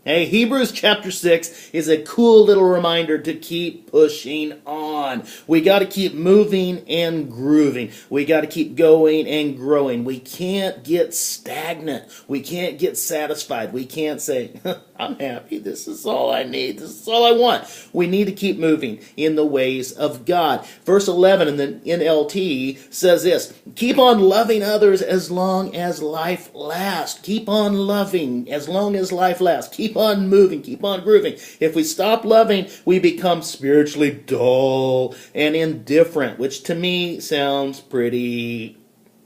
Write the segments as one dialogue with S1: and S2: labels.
S1: Hey, Hebrews chapter 6 is a cool little reminder to keep pushing on. We got to keep moving and grooving. We got to keep going and growing. We can't get stagnant. We can't get satisfied. We can't say, I'm happy. This is all I need. This is all I want. We need to keep moving in the ways of God. Verse 11 in the NLT says this, keep on loving others as long as life lasts. Keep on loving as long as life lasts. Keep on moving, keep on grooving. If we stop loving, we become spiritually dull and indifferent, which to me sounds pretty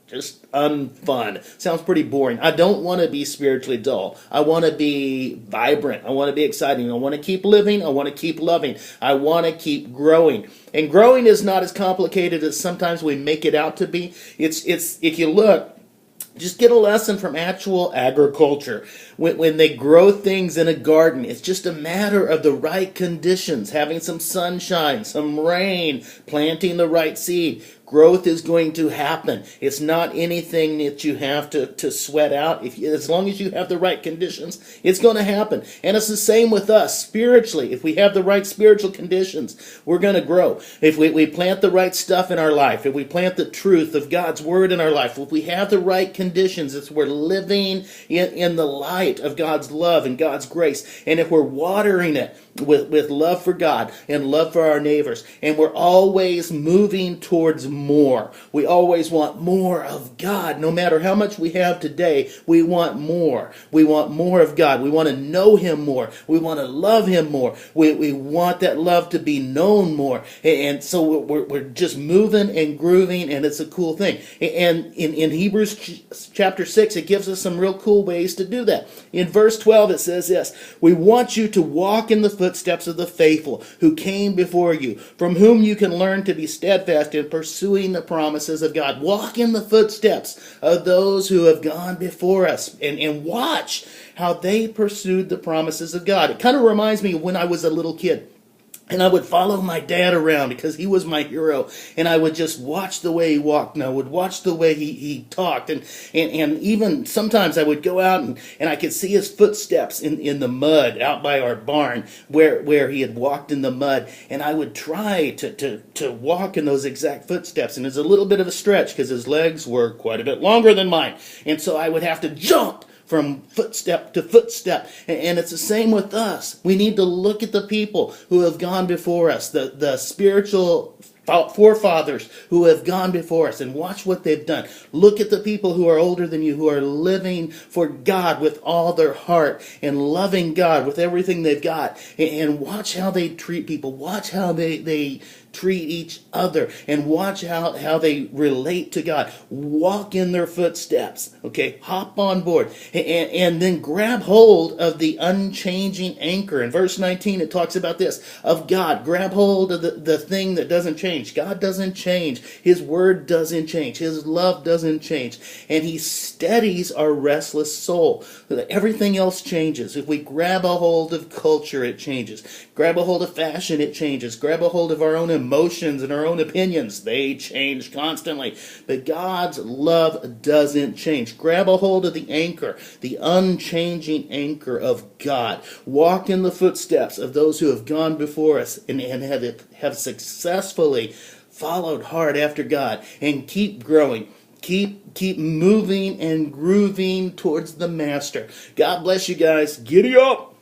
S1: just unfun. Sounds pretty boring. I don't want to be spiritually dull. I want to be vibrant. I want to be exciting. I want to keep living. I want to keep loving. I want to keep growing. And growing is not as complicated as sometimes we make it out to be. It's if you look, just get a lesson from actual agriculture. When they grow things in a garden, it's just a matter of the right conditions, having some sunshine, some rain, planting the right seed. Growth is going to happen. It's not anything that you have to sweat out. As long as you have the right conditions, it's going to happen. And it's the same with us spiritually. If we have the right spiritual conditions, we're going to grow. If we plant the right stuff in our life, if we plant the truth of God's word in our life, if we have the right conditions, if we're living in the light of God's love and God's grace, and if we're watering it with love for God and love for our neighbors, and we're always moving towards more. We always want more of God. No matter how much we have today, we want more. We want more of God. We want to know Him more. We want to love Him more. We want that love to be known more. And so we're just moving and grooving, and it's a cool thing. And in Hebrews chapter 6, it gives us some real cool ways to do that. In verse 12, it says this, we want you to walk in the footsteps of the faithful who came before you, from whom you can learn to be steadfast in pursuing the promises of God. Walk in the footsteps of those who have gone before us and watch how they pursued the promises of God. It kind of reminds me of when I was a little kid. And I would follow my dad around because he was my hero. And I would just watch the way he walked. And I would watch the way he talked. And even sometimes I would go out and I could see his footsteps in the mud out by our barn where he had walked in the mud. And I would try to walk in those exact footsteps. And it's a little bit of a stretch because his legs were quite a bit longer than mine. And so I would have to jump from footstep to footstep. And it's the same with us. We need to look at the people who have gone before us, the spiritual forefathers who have gone before us, and watch what they've done. Look at the people who are older than you, who are living for God with all their heart and loving God with everything they've got. And watch how they treat people. Watch how they treat each other, and watch how they relate to God. Walk in their footsteps. Okay, hop on board, and then grab hold of the unchanging anchor. In verse 19, it talks about this, of God. Grab hold of the thing that doesn't change. God doesn't change. His word doesn't change. His love doesn't change. And He steadies our restless soul. Everything else changes. If we grab a hold of culture, it changes. Grab a hold of fashion, it changes. Grab a hold of our own emotions and our own opinions, they change constantly. But God's love doesn't change. Grab a hold of the anchor, the unchanging anchor of God. Walk in the footsteps of those who have gone before us and have successfully followed hard after God, and keep growing. Keep moving and grooving towards the Master. God bless you guys. Giddy up!